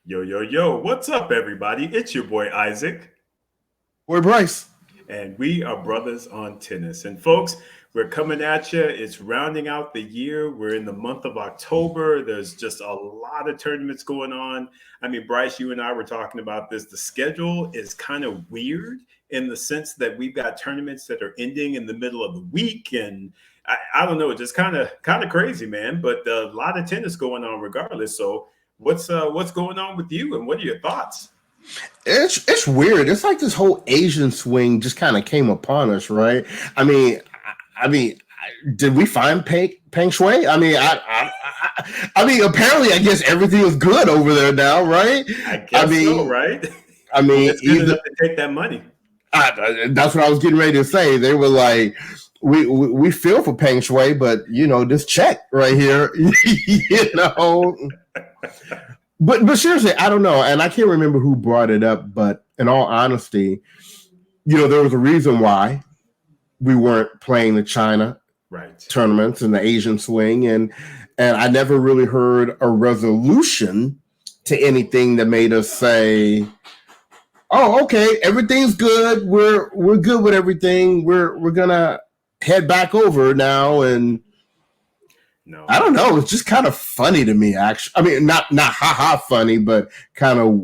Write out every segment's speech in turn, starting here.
Yo, yo, yo, what's up, everybody? It's your boy Isaac, Boy, Bryce. and we are brothers on tennis. And folks, we're coming at you. It's rounding out the year. We're in the month of October. There's just a lot of tournaments going on. I mean, Bryce, you and I were talking about this. The schedule is kind of weird in the sense that we've got tournaments that are ending in the middle of the week, and I don't know, just kind of crazy, man. But a lot of tennis going on regardless. So, what's going on with you, and what are your thoughts? It's weird. It's like this whole Asian swing just kind of came upon us, right? I mean, I mean, did we find Peng Shuai? I mean, apparently, I guess everything is good over there now, right? I I guess so, mean, right? I Well, mean, it's good either enough to take that money. that's what I was getting ready to say. They were like, we feel for Peng Shuai, but this check right here, you know. But seriously, I don't know, and I can't remember who brought it up. But in all honesty, there was a reason why we weren't playing the China Right. tournaments and the Asian swing, and I never really heard a resolution to anything that made us say, "Oh, okay, everything's good. We're good with everything. We're gonna head back over now." And No, I don't know. It's just kind of funny to me, actually. I mean, not haha funny, but kind of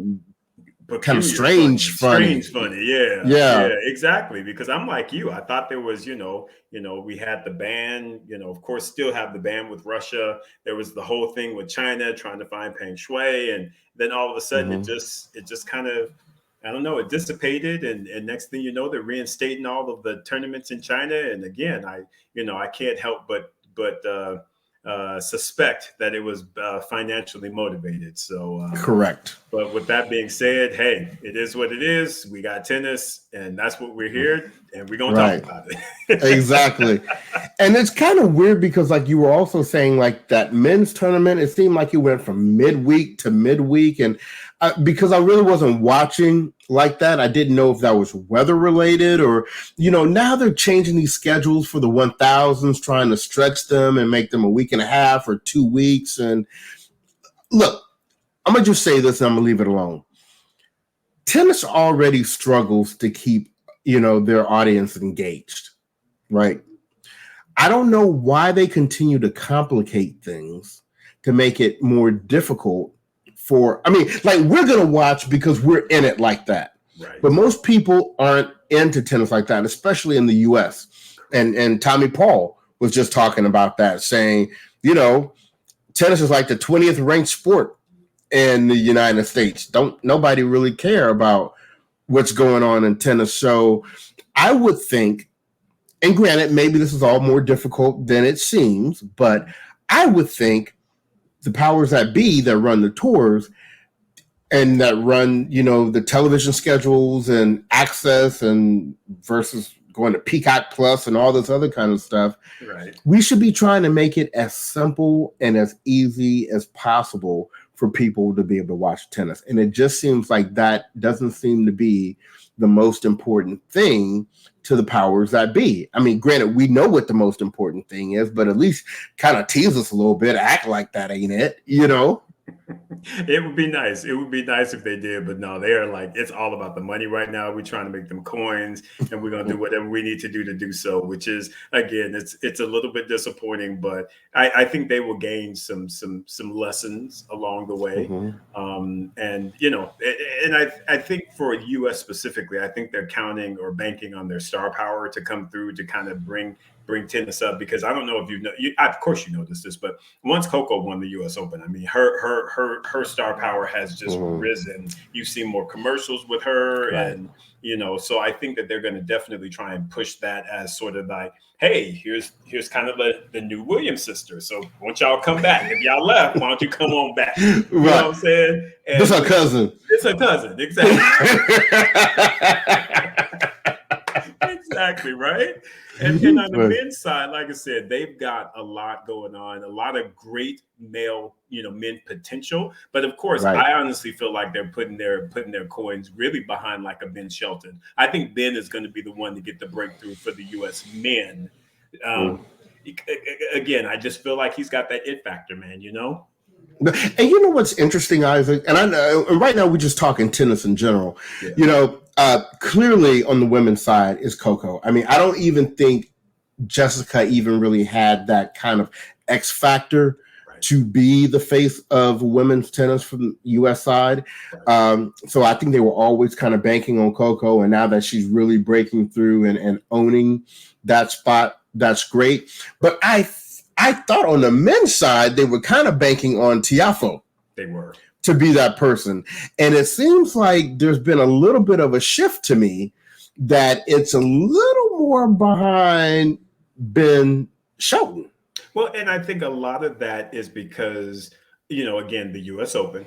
peculiar funny, strange funny. strange funny. Yeah, Yeah. yeah, exactly. Because I'm like you. I thought there was, we had the ban. Of course, still have the ban with Russia. There was the whole thing with China trying to find Peng Shuai, and then all of a sudden, Mm-hmm. it just kind of, I don't know, it dissipated, and next thing you know, they're reinstating all of the tournaments in China. And again, I can't help but suspect that it was financially motivated. So, Correct. but with that being said, hey, it is what it is. We got tennis, and that's what we're here, and we're gonna talk Right. about it. Exactly. And it's kind of weird because, like you were also saying, like that men's tournament, it seemed like it went from midweek to midweek. And because I really wasn't watching like that, I didn't know if that was weather related or, now they're changing these schedules for the 1000s, trying to stretch them and make them a week and a half or 2 weeks. And look, I'm going to just say this and I'm going to leave it alone. Tennis already struggles to keep, their audience engaged, right? I don't know why they continue to complicate things to make it more difficult I mean, like we're going to watch because we're in it like that. Right. But most people aren't into tennis like that, especially in the US. And Tommy Paul was just talking about that, saying, tennis is like the 20th ranked sport in the United States. Don't nobody really care about what's going on in tennis. So I would think, and granted, maybe this is all more difficult than it seems, but I would think the powers that be that run the tours and that run, the television schedules and access and versus going to Peacock Plus and all this other kind of stuff, Right. we should be trying to make it as simple and as easy as possible for people to be able to watch tennis. And it just seems like that doesn't seem to be the most important thing to the powers that be. I mean, granted, we know what the most important thing is, but at least kind of tease us a little bit, act like that ain't it? It would be nice. It would be nice if they did, but no, they are like, it's all about the money right now. We're trying to make them coins, and we're gonna do whatever we need to do so. Which is again, it's a little bit disappointing, but I think they will gain some lessons along the way. Mm-hmm. And and I think for U.S. specifically, I think they're counting or banking on their star power to come through to kind of bring tennis up, because I don't know if of course you know this, but once Coco won the U.S. Open, I mean her star power has just Mm-hmm. risen. You've seen more commercials with her, Right. and so I think that they're going to definitely try and push that as sort of like, hey, here's kind of the new Williams sister. So once y'all come back, if y'all left, why don't you come on back? You know what I'm Right. saying? This And her cousin. it's her cousin, exactly. Exactly, right? And on the men's side, like I said, they've got a lot going on, a lot of great male, men potential. But of course, Right. I honestly feel like they're putting their coins really behind like a Ben Shelton. I think Ben is going to be the one to get the breakthrough for the U.S. men. Mm. Um, again, I just feel like he's got that it factor, man. And you know what's interesting, Isaac? And I know, and right now we're just talking tennis in general. Yeah. You know, clearly on the women's side is Coco. I mean, I don't even think Jessica even really had that kind of X factor to be the face of women's tennis from the U.S. side. So I think they were always kind of banking on Coco, and now that she's really breaking through and owning that spot, that's great. But I thought on the men's side they were kind of banking on Tiafoe. They were. To be that person. And it seems like there's been a little bit of a shift to me that it's a little more behind Ben Shelton. Well, and I think a lot of that is because, again, the U.S. Open.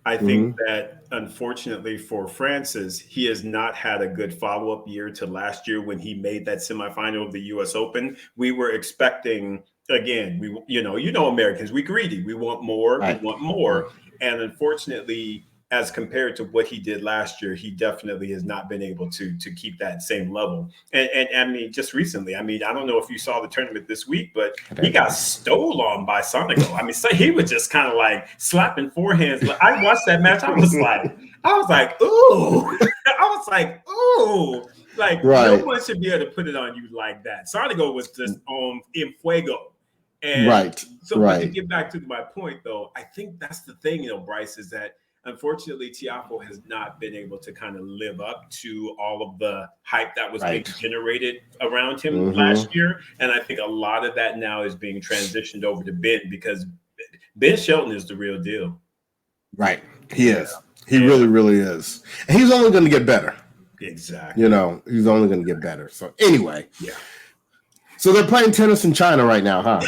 I think that unfortunately for Francis, he has not had a good follow-up year to last year when he made that semifinal of the U.S. Open. We were expecting, again, Americans, we greedy. We want more. Right. We want more. And unfortunately, as compared to what he did last year, he definitely has not been able to keep that same level. And I mean, just recently, I don't know if you saw the tournament this week, but he got stole on by Sonico. I mean, so he was just kind of like slapping forehands. I watched that match. I was like, ooh. Like, no one should be able to put it on you like that. Sonico was just on in fuego. And so to get back to my point, though, I think that's the thing, Bryce, is that unfortunately, Tiafoe has not been able to kind of live up to all of the hype that was being generated around him last year. And I think a lot of that now is being transitioned over to Ben because Ben Shelton is the real deal. Right. He is. He really, really is. And he's only going to get better. Exactly. He's only going to get better. So anyway. Yeah. So they're playing tennis in China right now, huh?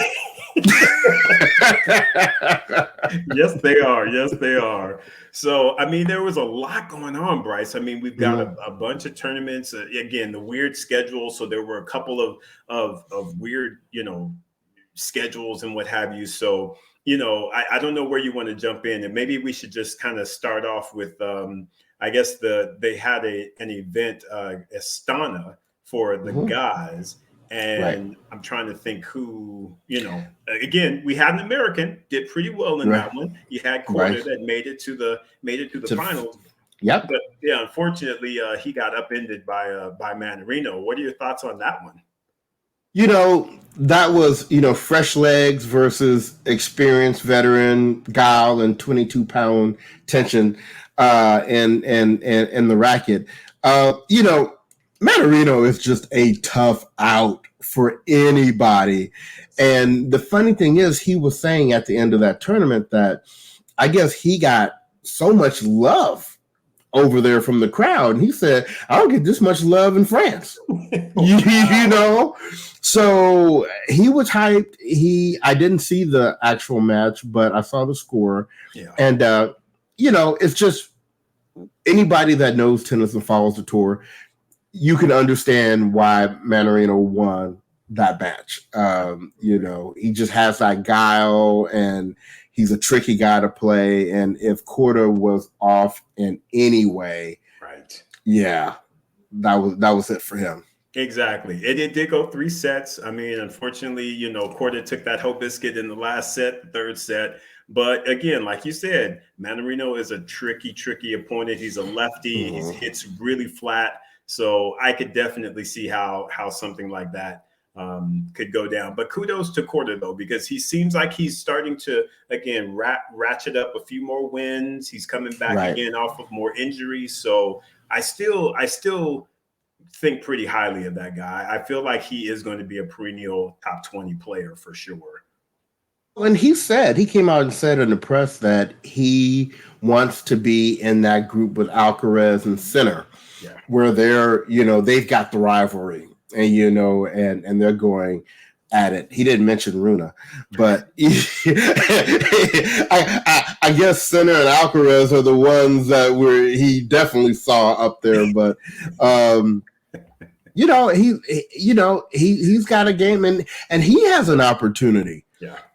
Yes, they are. Yes, they are. So, there was a lot going on, Bryce. We've got a bunch of tournaments. Again, the weird schedule. So there were a couple of weird, schedules and what have you. So, I don't know where you want to jump in, and maybe we should just kind of start off with, I guess they had an event, Astana for the guys. And I'm trying to think who, again, we had an American did pretty well in that one. You had Corda that made it to the finals. Yep. But yeah, unfortunately, he got upended by Mannarino. What are your thoughts on that one? That was, fresh legs versus experienced veteran guile and 22-pound tension and the racket. Mannarino is just a tough out for anybody. And the funny thing is, he was saying at the end of that tournament that I guess he got so much love over there from the crowd. And he said, I don't get this much love in France. So he was hyped. I didn't see the actual match, but I saw the score. Yeah. And, it's just anybody that knows tennis and follows the tour, you can understand why Mannarino won that match. He just has that guile and he's a tricky guy to play. And if Corda was off in any way, that was it for him. Exactly. It did go 3 sets. Unfortunately, Corda took that whole biscuit in the last set, the third set. But again, like you said, Mannarino is a tricky opponent. He's a lefty. He hits really flat. So I could definitely see how something like that could go down. But kudos to Corda, though, because he seems like he's starting to, again, ratchet up a few more wins. He's coming back again off of more injuries. So I still think pretty highly of that guy. I feel like he is going to be a perennial top 20 player for sure. And he came out and said in the press that he wants to be in that group with Alcaraz and Sinner. Yeah. Where they've got the rivalry and they're going at it. He didn't mention Runa, but I guess Sinner and Alcaraz are the ones that he definitely saw up there. But he's got a game and he has an opportunity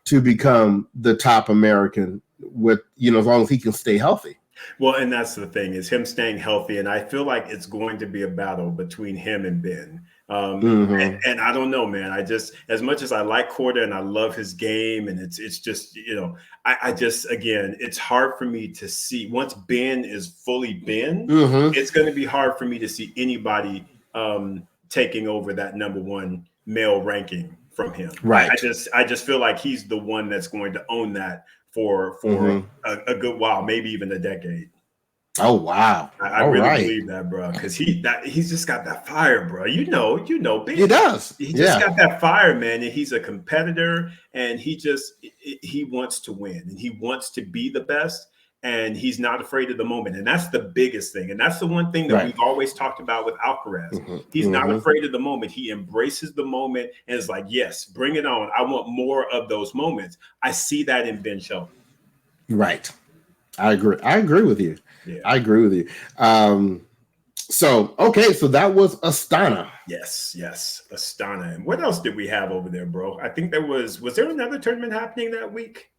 to become the top American with as long as he can stay healthy. Well, and that's the thing is him staying healthy. And I feel like it's going to be a battle between him and Ben. And I don't know, man. I just, as much as I like Korda and I love his game, and it's just, I just, again, it's hard for me to see once Ben is fully Ben, it's going to be hard for me to see anybody taking over that number one male ranking from him. Right. I just feel like he's the one that's going to own that for a good while, maybe even a decade. Oh wow! I really believe that, bro, because he's just got that fire, bro. Ben, he does. He just got that fire, man, and he's a competitor, and he wants to win, and he wants to be the best, and he's not afraid of the moment, and that's the biggest thing, and that's the one thing that we've always talked about with Alcaraz. He's not afraid of the moment. He embraces the moment and is like, yes, bring it on. I want more of those moments. I see that in Ben Shelton. Right. I agree with you. Yeah. I agree with you. So that was Astana. Yes, Astana. And what else did we have over there, bro? I think was there another tournament happening that week?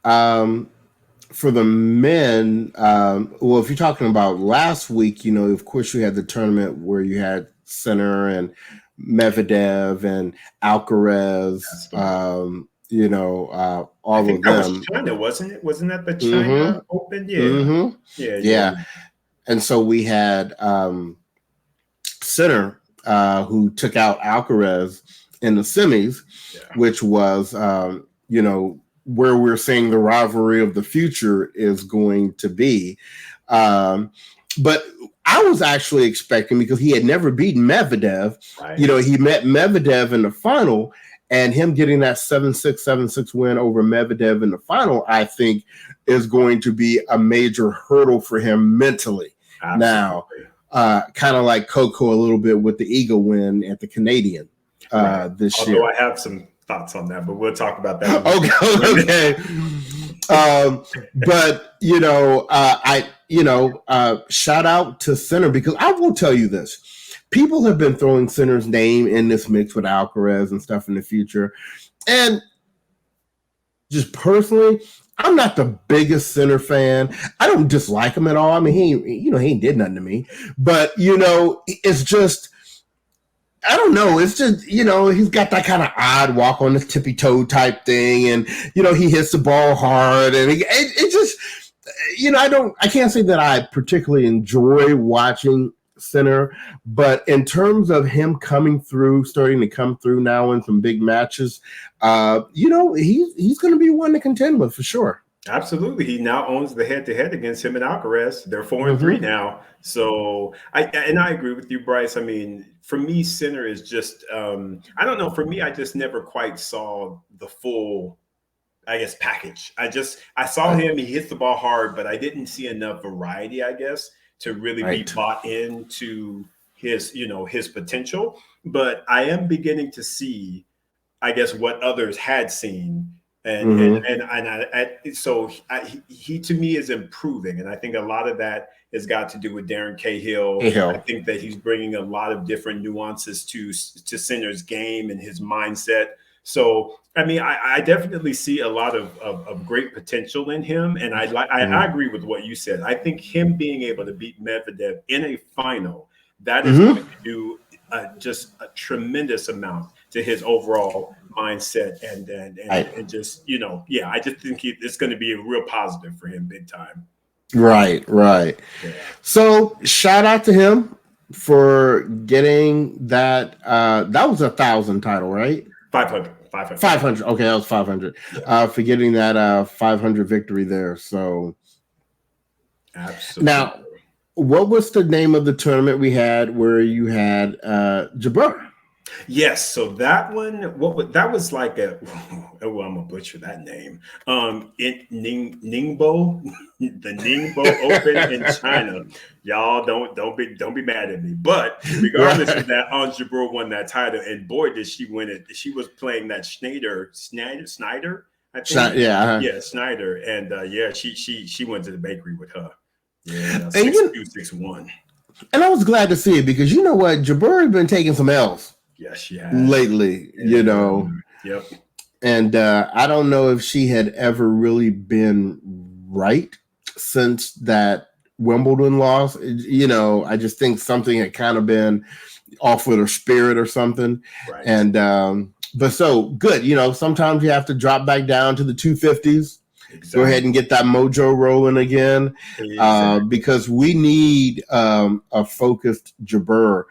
For the men, well, if you're talking about last week, of course you had the tournament where you had Sinner and Medvedev and Alcaraz, all of them. That was China, wasn't it? Wasn't that the China Open? Yeah. Yeah. And so we had Sinner, who took out Alcaraz in the semis, which was, where we're saying the rivalry of the future is going to be. But I was actually expecting, because he had never beaten Medvedev, he met Medvedev in the final, and him getting that 7-6, 7-6 win over Medvedev in the final, I think, is going to be a major hurdle for him mentally. Absolutely. Now, kind of like Coco a little bit with the Eagle win at the Canadian this year. Although I have some thoughts on that, but we'll talk about that. Okay. But shout out to Sinner, because I will tell you this. People have been throwing Sinner's name in this mix with Alcaraz and stuff in the future. And just personally, I'm not the biggest Sinner fan. I don't dislike him at all. I mean, he ain't did nothing to me. But, it's just, I don't know. It's just, he's got that kind of odd walk on the tippy toe type thing. And, he hits the ball hard. And it just, I can't say that I particularly enjoy watching Sinner, but in terms of him starting to come through now in some big matches, he's going to be one to contend with for sure. Absolutely. He now owns the head-to-head against him and Alcaraz. They're 4-3 now. So I agree with you, Bryce. I mean, for me, Sinner is just, I don't know. For me, I just never quite saw the full, I guess, package. I saw him, he hits the ball hard, but I didn't see enough variety, I guess, to really be bought into his potential. But I am beginning to see, I guess, what others had seen. So he to me is improving. And I think a lot of that has got to do with Darren Cahill. I think that he's bringing a lot of different nuances to Sinner's game and his mindset. So, I mean, I definitely see a lot of great potential in him. And I agree with what you said. I think him being able to beat Medvedev in a final, that is going to do just a tremendous amount to his overall mindset and just, I just think it's going to be a real positive for him big time. Right. Yeah. So shout out to him for getting that. That was 1,000 title, right? 500. 500. Okay, that was 500. Yeah. For getting that 500 victory there. So absolutely. Now, what was the name of the tournament we had where you had Jabeur? Yes, so that one, that was like I'm gonna butcher that name. Ningbo, the Ningbo Open in China. Y'all don't be mad at me. But regardless of that, Jabeur won that title, and boy, did she win it. She was playing that Snyder, I think. Snyder, and she went to the bakery with her. Yeah, 6-2, 6-1. And I was glad to see it, because you know what, Jabeur has been taking some L's. Yes, she has. Lately, Yep. And I don't know if she had ever really been right since that Wimbledon loss. I just think something had kind of been off with her spirit or something. Right. And but so good. Sometimes you have to drop back down to the 250s. Exactly. Go ahead and get that mojo rolling again, because we need a focused Jabeur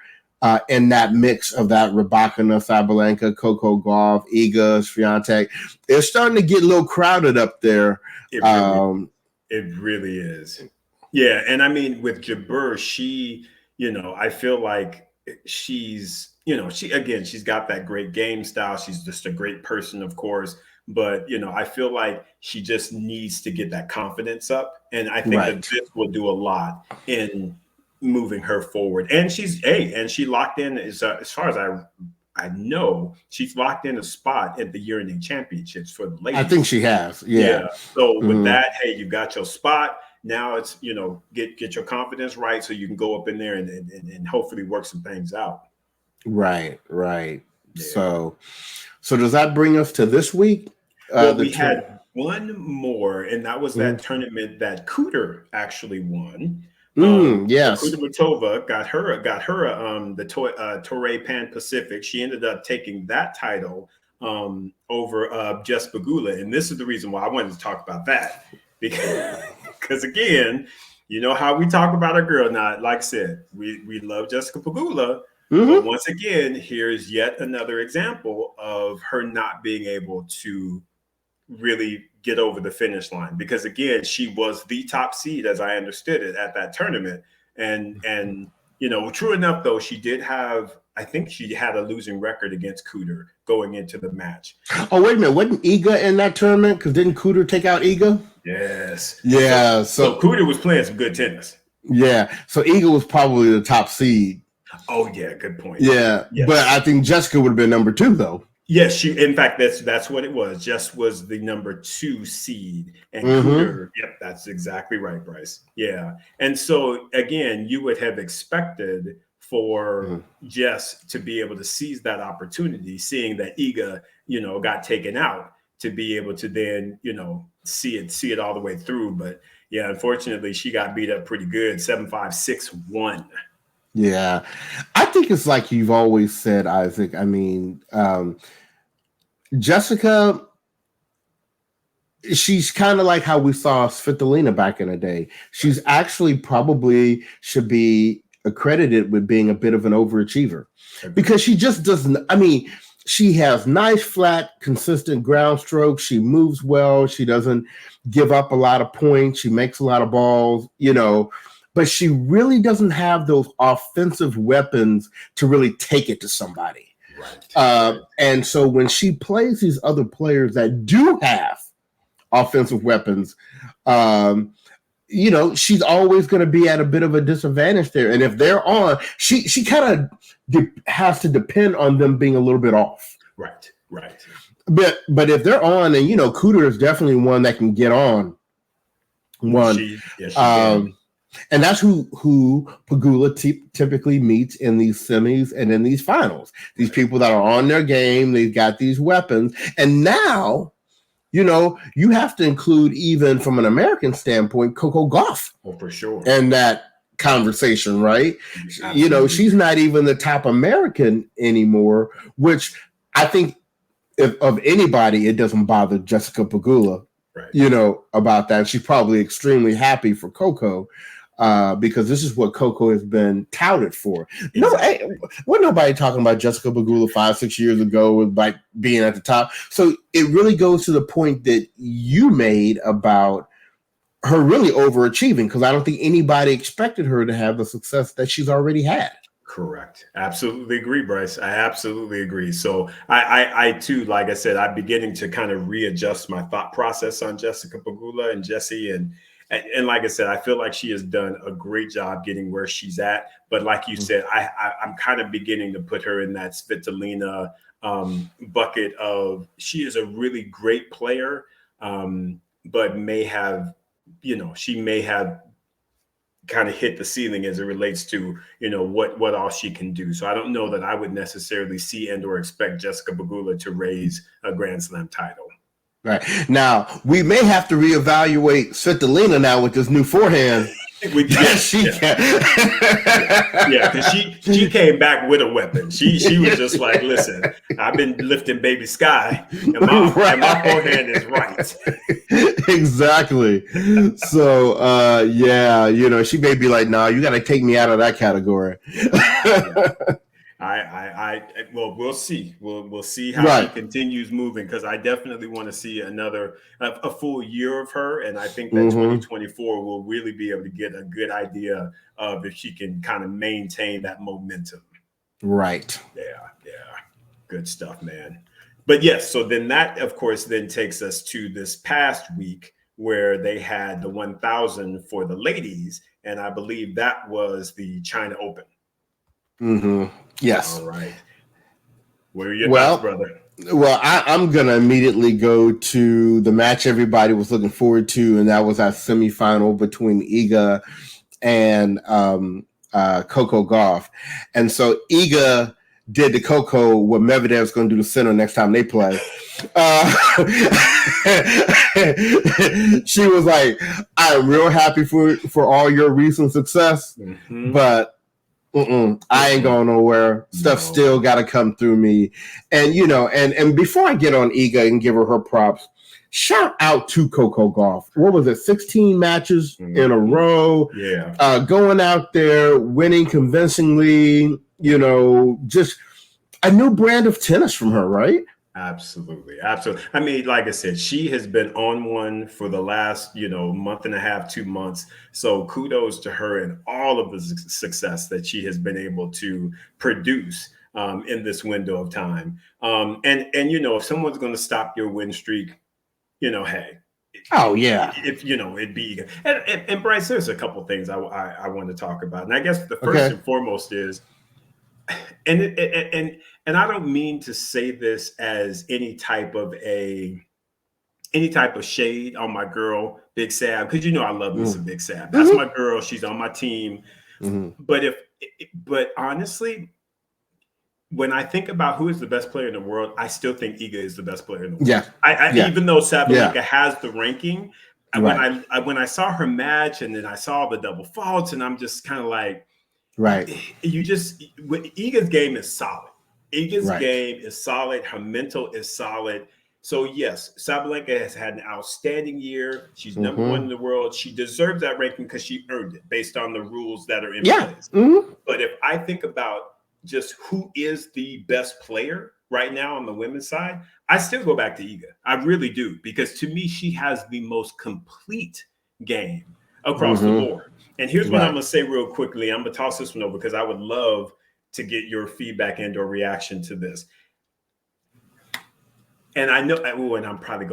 in that mix of that Rybakina, Sabalenka, Coco Gauff, Iga, Swiatek. It's starting to get a little crowded up there. It really is. Yeah, and I mean with Jabeur, she, I feel like she's, she's got that great game style. She's just a great person, of course. But, I feel like she just needs to get that confidence up. And I think that this will do a lot in moving her forward. And she locked in, as far as I know, she's locked in a spot at the Urinate Championships for the ladies. I think she has. Yeah. So with that, hey, you got your spot. Now it's, get your confidence right so you can go up in there and hopefully work some things out. Right. Yeah. So does that bring us to this week? Well, we had one more, and that was that tournament that Cooter actually won. Yes, Kudermetova got her the Torrey Pan Pacific. She ended up taking that title over Jess Pegula, and this is the reason why I wanted to talk about that, because again, how we talk about a girl. Now, like I said, we love Jessica Pegula. But once again, here's yet another example of her not being able to really get over the finish line, because again, she was the top seed, as I understood it, at that tournament. And true enough, though, I think she had a losing record against Cooter going into the match. Oh, wait a minute. Wasn't Iga in that tournament? Because didn't Cooter take out Iga? Yes. Yeah. So Cooter was playing some good tennis. Yeah. So Iga was probably the top seed. Oh yeah, good point. Yeah, yes. But I think Jessica would have been number 2 though. Yes, in fact, that's what it was. Jess was the number 2 seed, and Cooter. Yep, that's exactly right, Bryce. Yeah, and so again, you would have expected for Jess to be able to seize that opportunity, seeing that Iga, got taken out, to be able to then, see it all the way through. But yeah, unfortunately, she got beat up pretty good, 7-5, 6-1. Yeah, I think it's like you've always said, Isaac. I mean, Jessica, she's kind of like how we saw Svitolina back in the day. She's actually probably should be accredited with being a bit of an overachiever, because she just doesn't. I mean, she has nice, flat, consistent ground strokes. She moves well. She doesn't give up a lot of points. She makes a lot of balls, but she really doesn't have those offensive weapons to really take it to somebody. Right. And so when she plays these other players that do have offensive weapons, she's always going to be at a bit of a disadvantage there. And if they're on, she kind of has to depend on them being a little bit off. Right. But if they're on, and Cooter is definitely one that can get on. She can. And that's who Pegula typically meets in these semis and in these finals. These people that are on their game, they've got these weapons. And now, you have to include, even from an American standpoint, Coco Gauff. Oh, for sure. And that conversation, right? Absolutely. She's not even the top American anymore, which I think if of anybody, it doesn't bother Jessica Pegula, right, about that. She's probably extremely happy for Coco. Because this is what Coco has been touted for. Exactly. Wasn't nobody talking about Jessica Pegula 5-6 years ago with like being at the top. So it really goes to the point that you made about her really overachieving, because I don't think anybody expected her to have the success that she's already had. Correct. Absolutely agree, Bryce. I absolutely agree. So I too, like I said, I'm beginning to kind of readjust my thought process on Jessica Pegula and Jessie, and like I said, I feel like she has done a great job getting where she's at. But like you said, I'm kind of beginning to put her in that Svitolina bucket of, she is a really great player, but she may have kind of hit the ceiling as it relates to, what all she can do. So I don't know that I would necessarily see and or expect Jessica Pegula to raise a Grand Slam title. Right. Now, we may have to reevaluate Svitolina now with this new forehand. She can. Yeah, because she came back with a weapon. She was just like, listen, I've been lifting baby Sky, and my forehand is right. Exactly. So yeah, she may be like, nah, you got to take me out of that category. Yeah. Well, we'll see. We'll see how he continues moving, because I definitely want to see a full year of her, and I think that 2024 will really be able to get a good idea of if she can kind of maintain that momentum. Right. Yeah. Good stuff, man. But yes, so then that, of course, then takes us to this past week where they had the 1,000 for the ladies, and I believe that was the China Open. Yes. All right. What are your thoughts, brother? Well, I'm going to immediately go to the match everybody was looking forward to, and that was our semifinal between Iga and Coco Gauff. And so Iga did to Coco what Medvedev's going to do to Sinner next time they play. She was like, I'm real happy for all your recent success, but I ain't going nowhere. Stuff still got to come through me. And, and before I get on Iga and give her props, shout out to Coco Gauff. What was it? 16 matches in a row. Yeah. Going out there, winning convincingly, just a new brand of tennis from her, right? Absolutely. I mean, like I said, she has been on one for the last, month and a half, 2 months. So kudos to her and all of the success that she has been able to produce in this window of time. And if someone's going to stop your win streak, hey. Oh yeah. If it'd be and Bryce, there's a couple things I want to talk about, and I guess the first and foremost is, and I don't mean to say this as any type of shade on my girl Big Sab, because I love me some Big Sab. That's my girl. She's on my team. But honestly, when I think about who is the best player in the world, I still think Iga is the best player in the world. Yeah. Even though Sabalenka has the ranking, when I saw her match and then I saw the double faults, and I'm just kind of like, Iga's game is solid. Iga's game is solid. Her mental is solid. So yes, Sabalenka has had an outstanding year. She's number one in the world. She deserves that ranking because she earned it based on the rules that are in place. But if I think about just who is the best player right now on the women's side, I still go back to Iga. I really do, because to me, she has the most complete game across the board. And here's what I'm going to say real quickly. I'm going to toss this one over because I would love to get your feedback and or reaction to this. And I know, and I'm going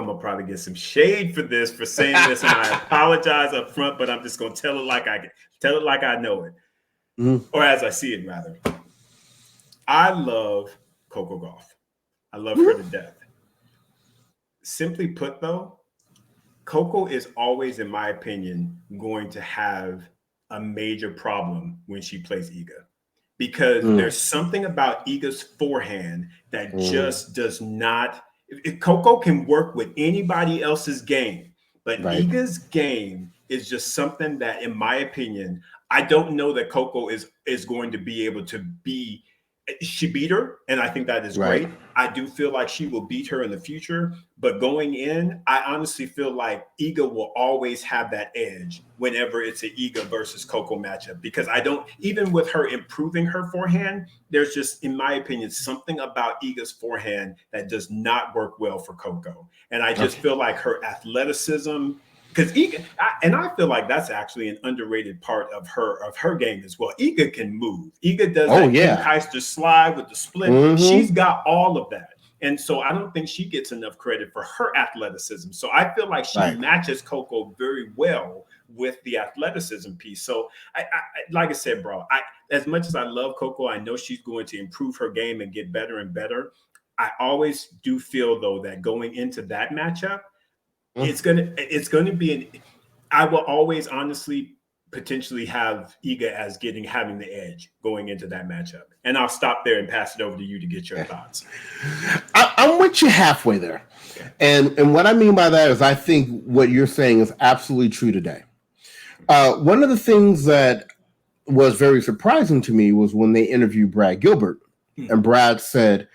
to probably get some shade for saying this, and I apologize up front, but I'm just going to tell it like I know it, or as I see it, rather. I love Coco Gauff. I love her to death. Simply put, though, Coco is always, in my opinion, going to have a major problem when she plays Iga, because there's something about Iga's forehand that just does not. Coco can work with anybody else's game, but Iga's game is just something that, in my opinion, I don't know that Coco is going to be able to be. She beat her, and I think that is great. I do feel like she will beat her in the future, but going in, I honestly feel like Iga will always have that edge whenever it's an Iga versus Coco matchup, because even with her improving her forehand, there's just, in my opinion, something about Iga's forehand that does not work well for Coco. And I just feel like her athleticism, because Iga, I feel like that's actually an underrated part of her game as well. Iga can move. Iga does that Keister slide with the split. She's got all of that. And so I don't think she gets enough credit for her athleticism. So I feel like she matches Coco very well with the athleticism piece. So I like I said, bro, as much as I love Coco, I know she's going to improve her game and get better and better. I always do feel, though, that going into that matchup, it's gonna be I will always honestly potentially have Iga as having the edge going into that matchup. And I'll stop there and pass it over to you to get your thoughts. I'm with you halfway there. And what I mean by that is I think what you're saying is absolutely true today. One of the things that was very surprising to me was when they interviewed Brad Gilbert, and Brad said,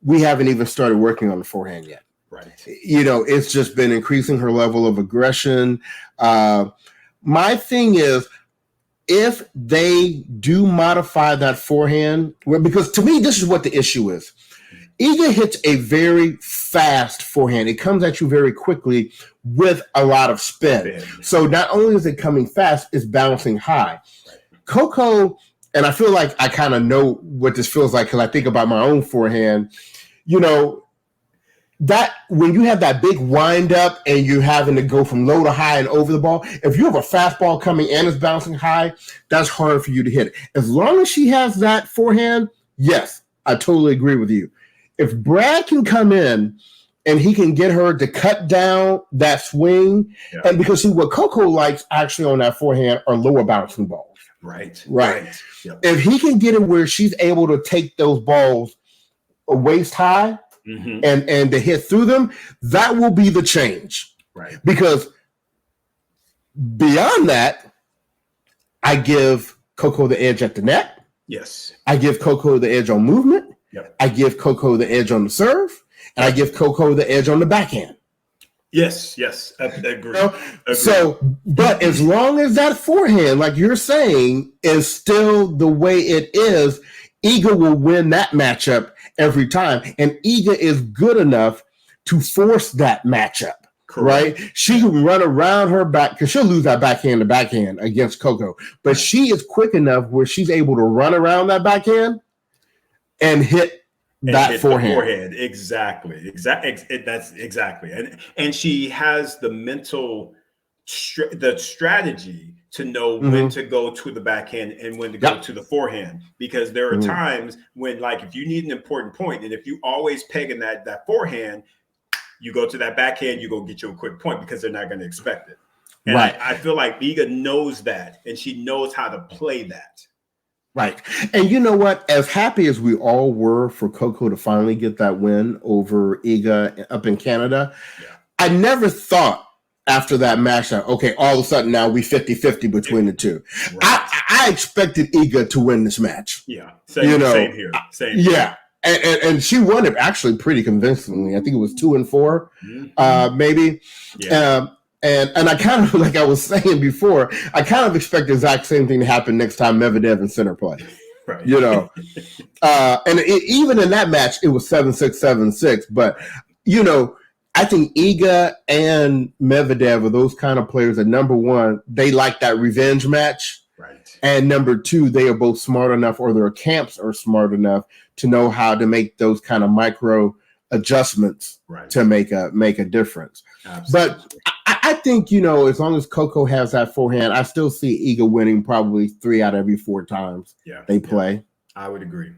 "We haven't even started working on the forehand yet." Right. It's just been increasing her level of aggression. My thing is, if they do modify that forehand, because to me, this is what the issue is. Iga hits a very fast forehand. It comes at you very quickly with a lot of spin. So not only is it coming fast, it's bouncing high. Coco, and I feel like I kind of know what this feels like because I think about my own forehand. That when you have that big wind up and you're having to go from low to high and over the ball, if you have a fastball coming and it's bouncing high, that's hard for you to hit it. As long as she has that forehand, yes, I totally agree with you. If Brad can come in and he can get her to cut down that swing, and because see what Coco likes actually on that forehand are lower bouncing balls. Right. Yep. If he can get it where she's able to take those balls waist high, and to hit through them, that will be the change. Right. Because beyond that, I give Coco the edge at the net. Yes. I give Coco the edge on movement. Yep. I give Coco the edge on the serve. And I give Coco the edge on the backhand. Yes. I agree. So, but as long as that forehand, like you're saying, is still the way it is, Iga will win that matchup every time. And Iga is good enough to force that matchup. Correct. Right? She can run around her back because she'll lose that backhand to backhand against Coco. But she is quick enough where she's able to run around that backhand and hit that forehand. Exactly. That's exactly. And she has the mental the strategy to know when to go to the backhand and when to go to the forehand, because there are times when, like, if you need an important point and if you always pegging that forehand, you go to that backhand, you go get you a quick point because they're not going to expect it. And I feel like Iga knows that, and she knows how to play that. Right. And you know what? As happy as we all were for Coco to finally get that win over Iga up in Canada, I never thought after that match that, okay, all of a sudden now we 50-50 between the two. Right. I expected Iga to win this match. Yeah. Same here. Yeah. And she won it actually pretty convincingly. I think it was 2-4, maybe. Yeah. And I kind of, like I was saying before, I kind of expect the exact same thing to happen next time Medvedev in center play. Right. And even in that match, it was 7-6, 7-6. But, I think Iga and Medvedev are those kind of players that, number one, they like that revenge match. Right. And number two, they are both smart enough, or their camps are smart enough to know how to make those kind of micro adjustments to make a difference. Absolutely. But I think, as long as Coco has that forehand, I still see Iga winning probably 3 out of every 4 times they play. Yeah. I would agree.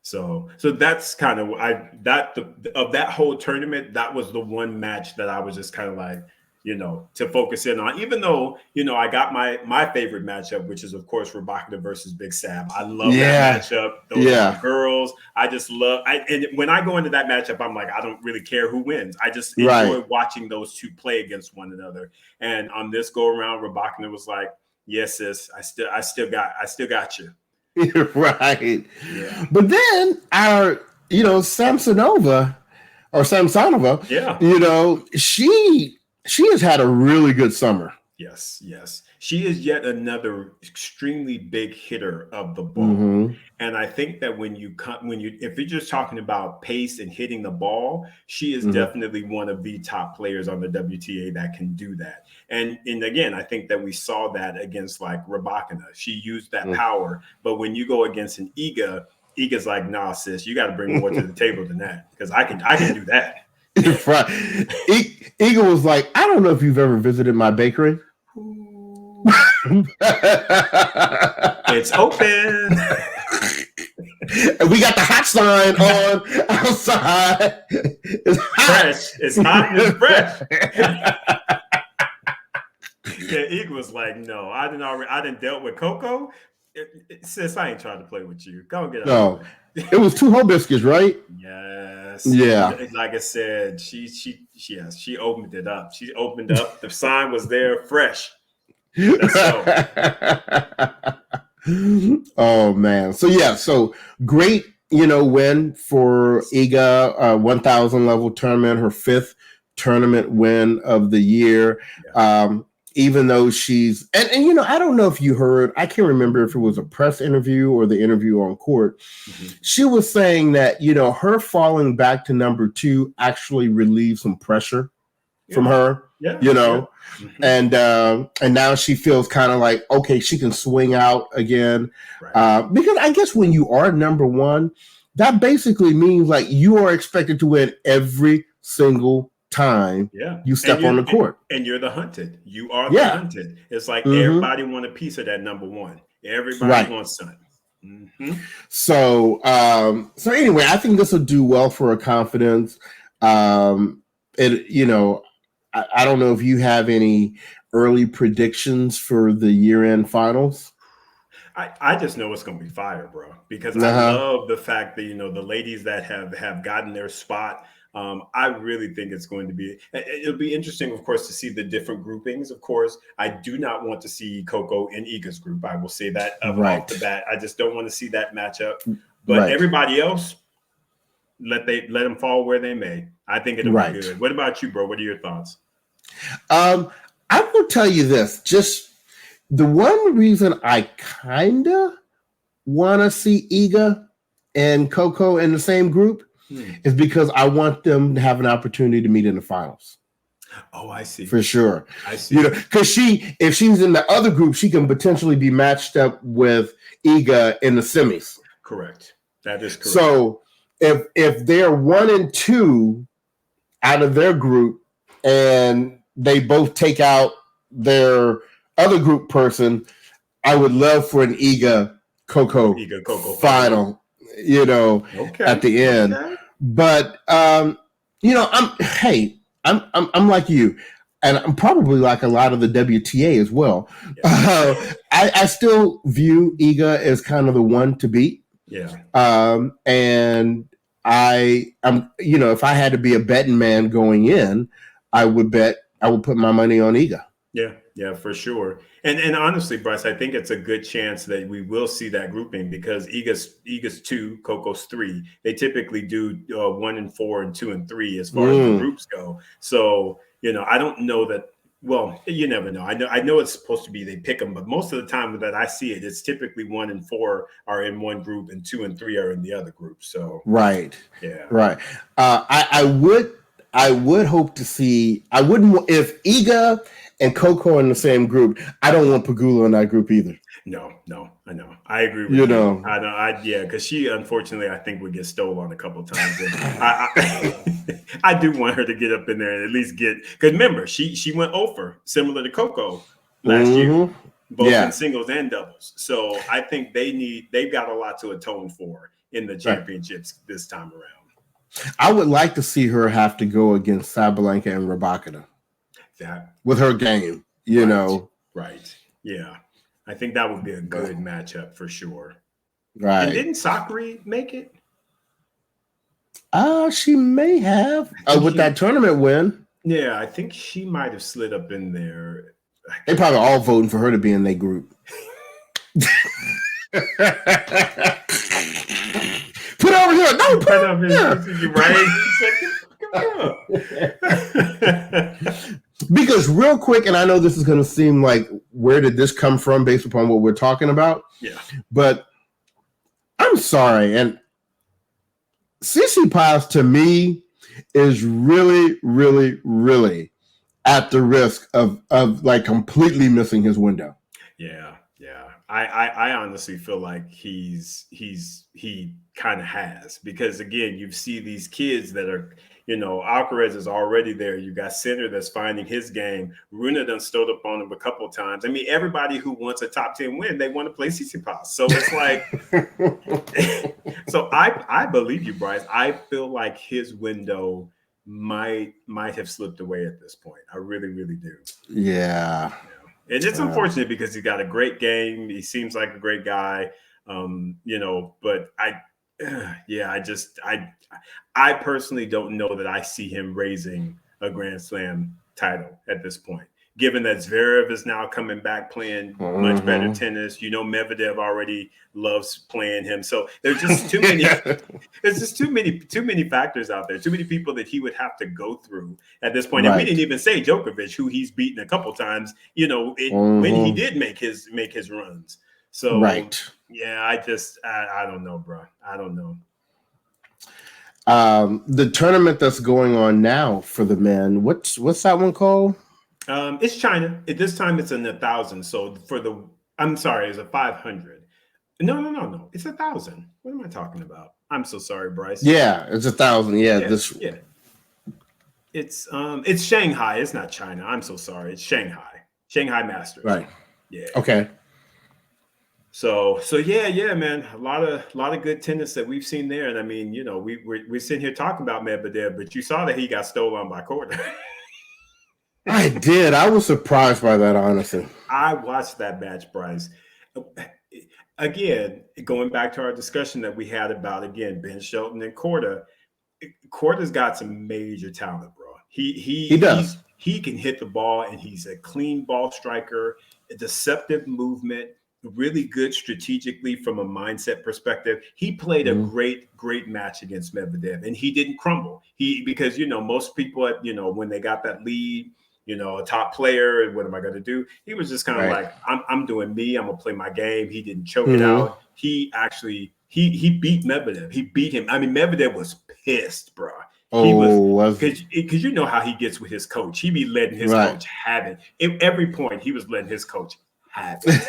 So that's kind of of that whole tournament, that was the one match that I was just kind of like, to focus in on, even though, I got my favorite matchup, which is, of course, Rybakina versus Big Sam. I love that matchup. Those are my girls. I just love and when I go into that matchup, I'm like, I don't really care who wins. I just enjoy watching those two play against one another. And on this go around, Rybakina was like, yes, sis, I still got you. Right. Yeah. But then our, Samsonova, she has had a really good summer. Yes. She is yet another extremely big hitter of the ball. And I think that if you're just talking about pace and hitting the ball, she is definitely one of the top players on the WTA that can do that. And again, I think that we saw that against like Rybakina. She used that power, but when you go against an Iga's like, nah, sis, you got to bring more to the table than that, because I can do that. Right. Iga was like, I don't know if you've ever visited my bakery. It's open. And we got the hot sign on outside. It's fresh. It's hot and it's fresh. Yeah, Iga was like, no, I didn't dealt with Coco. Sis, I ain't trying to play with you. Go get out. No, it was 2 whole biscuits, right? Yes. Yeah. Like I said, she opened it up. She opened up. The sign was there, fresh. Let's go. Oh man. So great, win for Iga, 1000 level tournament, her fifth tournament win of the year. Yeah. Even though she's and I don't know if you heard, I can't remember if it was a press interview or the interview on court. Mm-hmm. She was saying that, her falling back to number 2 actually relieved some pressure from her. Yeah. Mm-hmm. And now she feels kind of like, okay, she can swing out again. Right. Because I guess when you are number 1, that basically means like you are expected to win every single time you step on the court. And you're the hunted. You are the hunted. It's like everybody want a piece of that number 1. Everybody wants something. Mm-hmm. So anyway, I think this will do well for her confidence. I don't know if you have any early predictions for the year-end finals. I just know it's going to be fire, bro, because I love the fact that, the ladies that have gotten their spot. I really think it's going to be, it'll be interesting, of course, to see the different groupings. Of course, I do not want to see Coco in Iga's group. I will say that off the bat. I just don't want to see that matchup. But everybody else, let them fall where they may. I think it'll be good. What about you, bro? What are your thoughts? I will tell you this. Just the one reason I kind of want to see Iga and Coco in the same group is because I want them to have an opportunity to meet in the finals. Oh, I see. For sure. I see. Because if she's in the other group, she can potentially be matched up with Iga in the semis. Correct. That is correct. So if they're 1 and 2 out of their group and they both take out their other group person, I would love for an Iga Coco final, at the end. Okay. But I'm like you, and I'm probably like a lot of the WTA as well. Yeah. I still view Iga as kind of the one to beat. Yeah. And if I had to be a betting man going in, I would put my money on Iga. Yeah, for sure. And honestly, Bryce, I think it's a good chance that we will see that grouping because Iga's 2, Coco's 3. They typically do 1 and 4 and 2 and 3 as far as the groups go. So, I don't know that. Well, you never know. I know it's supposed to be they pick them, but most of the time that I see it, it's typically 1 and 4 are in one group and 2 and 3 are in the other group. So right. I would hope to see. I wouldn't if Iga and Coco in the same group. I don't want Pegula in that group either. No, I know. I agree with you. I know. Because she unfortunately I think would get stolen a couple of times. I do want her to get up in there and at least get. Because remember, she went over similar to Coco last year, both in singles and doubles. So I think they've got a lot to atone for in the championships this time around. I would like to see her have to go against Sabalenka and Rybakina. With her game, Right. Yeah. I think that would be a good matchup for sure. Right. And didn't Sakari make it? She may have. With that tournament win. Yeah, I think she might have slid up in there. They probably all voting for her to be in their group. Put over here. No, put over here. You're right. Because real quick, and I know this is going to seem like, where did this come from based upon what we're talking about? Yeah. But I'm sorry. And Tsitsipas to me is really, really, really at the risk of like completely missing his window. Yeah. I honestly feel like he kind of has, because again, you see these kids that are, Alcaraz is already there. You got Sinner that's finding his game. Rune done stood up on him a couple of times. I mean, everybody who wants a top 10 win, they want to play Tsitsipas. So it's like, so I believe you, Bryce. I feel like his window might have slipped away at this point. I really, really do. Yeah. And it's unfortunate because he got a great game. He seems like a great guy, but I personally don't know that I see him raising a Grand Slam title at this point. given that Zverev is now coming back playing much better tennis. You know, Medvedev already loves playing him. So there's just too many. There's just too many factors out there. Too many people that he would have to go through at this point. And we didn't even say Djokovic, who he's beaten a couple times. You know, when he did make his runs. So yeah, I don't know, bro. I don't know. The tournament that's going on now for the men, what's that one called? It's China. This time it's in 1,000. So I'm sorry, it's a 500. No. It's 1,000. What am I talking about? I'm so sorry, Bryce. Yeah, it's 1,000. Yeah. It's Shanghai. It's not China. I'm so sorry. It's Shanghai. Shanghai Masters. Right. Yeah. Okay. So yeah, man. A lot of good tennis that we've seen there. And I mean, you know, we're sitting here talking about Medvedev, but you saw that he got stolen by Korda. I did. I was surprised by that, honestly. I watched that match, Bryce. Again, going back to our discussion that we had about, again, Ben Shelton and Korda. Korda's got some major talent, bro. He does. He can hit the ball, and he's a clean ball striker, a deceptive movement, really good strategically from a mindset perspective. He played a great match against Medvedev, and he didn't crumble. Because, you know, most people, you know, when they got that lead, you know, a top player, and what am I going to do? He was just kind of like, I'm doing me. I'm going to play my game. He didn't choke it out. He actually, he beat Medvedev. He beat him. I mean, Medvedev was pissed, bro. He was, because you know how he gets with his coach. He be letting his coach have it. At every point, he was letting his coach have it.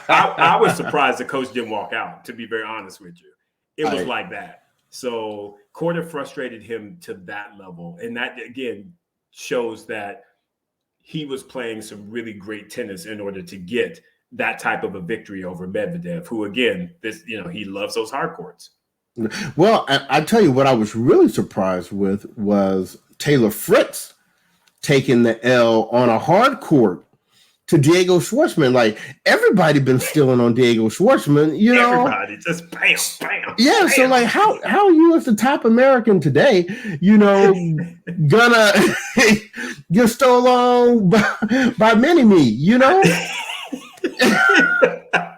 I was surprised the coach didn't walk out, to be very honest with you. It was like that. So Korda frustrated him to that level. And that, again, shows that he was playing some really great tennis in order to get that type of a victory over Medvedev, who, again, he loves those hard courts. Well, I tell you what I was really surprised with was Taylor Fritz taking the L on a hard court to Diego Schwartzman. Like, everybody been stealing on Diego Schwartzman, you know. Everybody just bam, bam. Yeah, bam. So like how are you as the top American today, you know, gonna get stolen by mini-me, you know?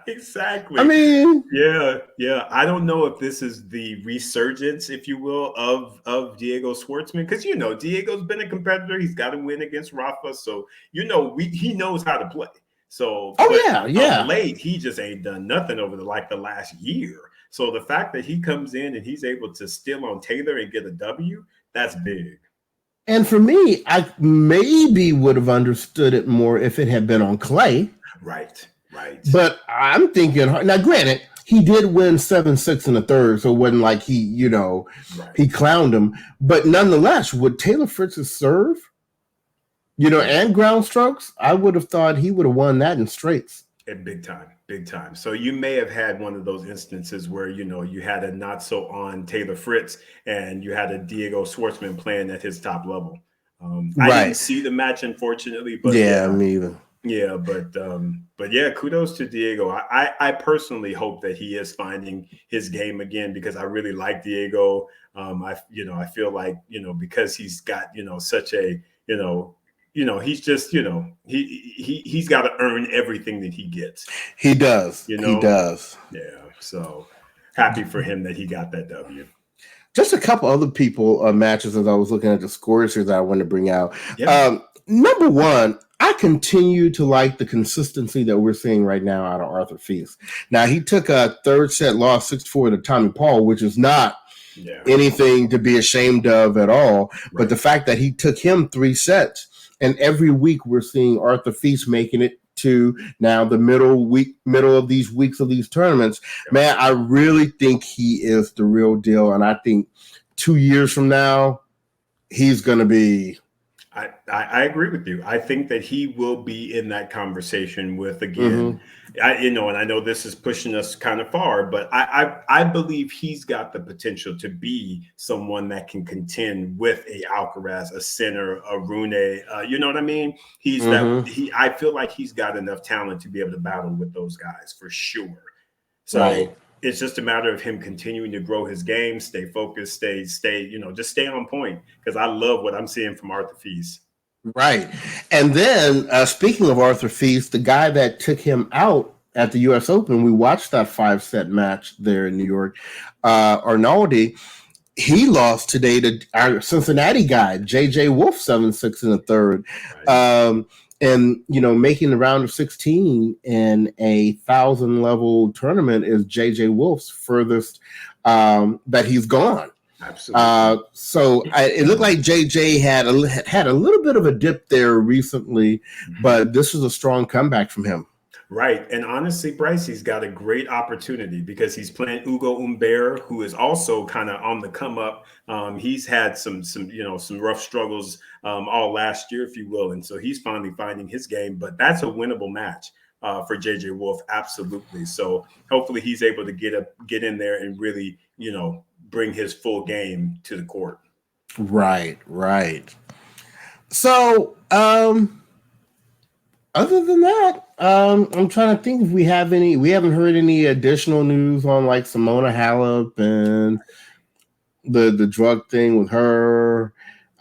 Exactly. I mean, yeah. I don't know if this is the resurgence, if you will, of Diego Schwartzman, because, you know, Diego's been a competitor. He's got to win against Rafa, so, you know, he knows how to play. So, yeah. Of late, he just ain't done nothing over the last year. So the fact that he comes in and he's able to steal on Taylor and get a W, that's big. And for me, I maybe would have understood it more if it had been on clay. Right. But I'm thinking, now granted, he did win 7-6 in the third, so it wasn't like he, you know, he clowned him. But nonetheless, with Taylor Fritz's serve, you know, and ground strokes, I would have thought he would have won that in straights. And big time. So you may have had one of those instances where, you know, you had a not so on Taylor Fritz and you had a Diego Schwartzman playing at his top level. I didn't see the match, unfortunately, but me either. Yeah, but yeah, kudos to Diego. I personally hope that he is finding his game again, because I really like Diego. I feel like, you know, because he's got, you know, such a, he's just, you know, he's got to earn everything that he gets. He does. You know? He does. Yeah. So happy for him that he got that W. Just a couple other people matches as I was looking at the scores here that I wanted to bring out. Yeah. Number one, I continue to like the consistency that we're seeing right now out of Arthur Fils. Now, he took a third set loss 6-4 to Tommy Paul, which is not anything to be ashamed of at all. Right. But the fact that he took him 3 sets, and every week we're seeing Arthur Fils making it to now the middle of these weeks of these tournaments. Yeah. Man, I really think he is the real deal. And I think 2 years from now, he's going to be... I agree with you. I think that he will be in that conversation with, again, and I know this is pushing us kind of far, but I believe he's got the potential to be someone that can contend with a Alcaraz, a Sinner, a Rune. You know what I mean? I feel like he's got enough talent to be able to battle with those guys for sure. So it's just a matter of him continuing to grow his game, stay focused, stay, just stay on point. Because I love what I'm seeing from Arthur Fils. Right. And then speaking of Arthur Feast, the guy that took him out at the US Open, we watched that 5-set match there in New York. Arnaldi, he lost today to our Cincinnati guy, JJ Wolf, 7-6 in the third. Right. And, making the round of 16 in a 1,000 level tournament is JJ Wolf's furthest that he's gone. Absolutely. So it looked like JJ had a little bit of a dip there recently, but this was a strong comeback from him. Right. And honestly, Bryce, he's got a great opportunity because he's playing Ugo Humbert, who is also kind of on the come up. He's had some rough struggles all last year, if you will. And so he's finally finding his game. But that's a winnable match for JJ Wolf. Absolutely. So hopefully he's able to get in there and really, bring his full game to the court. Right. So, other than that, I'm trying to think if we haven't heard any additional news on like Simona Halep and the drug thing with her.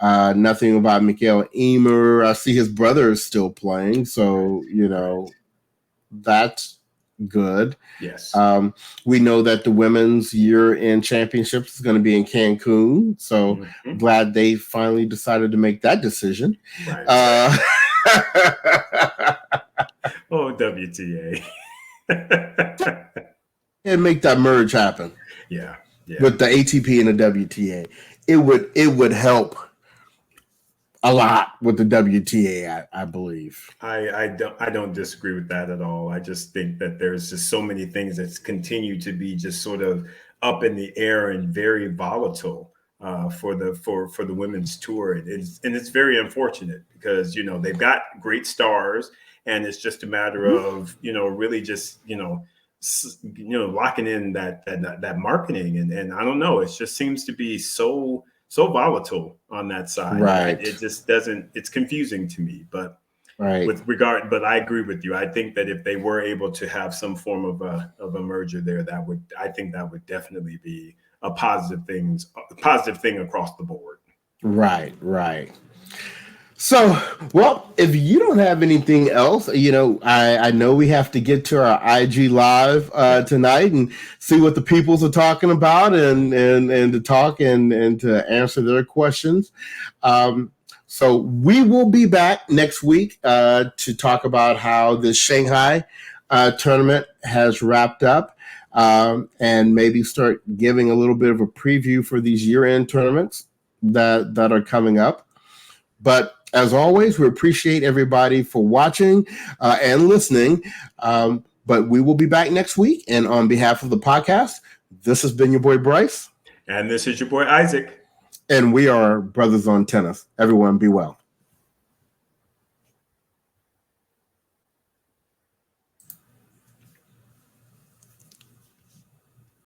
Nothing about Mikael Emer. I see his brother is still playing, so that's good. Yes. We know that the women's year-end championships is going to be in Cancun, so glad they finally decided to make that decision. Right. Oh, WTA. And make that merge happen. Yeah. With the ATP and the WTA. It would help a lot with the WTA, I believe. I don't disagree with that at all. I just think that there's just so many things that continue to be just sort of up in the air and very volatile for the women's tour. It's very unfortunate because they've got great stars, and it's just a matter of really just locking in that marketing, and I don't know. It just seems to be so volatile on that side. Right. It just doesn't. It's confusing to me, but. Right. But I agree with you. I think that if they were able to have some form of a merger there, I think that would definitely be a positive thing across the board. Right. So, well, if you don't have anything else, I know we have to get to our IG live tonight and see what the peoples are talking about and to talk and to answer their questions. So we will be back next week to talk about how the Shanghai tournament has wrapped up and maybe start giving a little bit of a preview for these year-end tournaments that are coming up. But as always, we appreciate everybody for watching and listening. But we will be back next week. And on behalf of the podcast, this has been your boy Bryce. And this is your boy Isaac. And we are Brothers on Tennis. Everyone be well.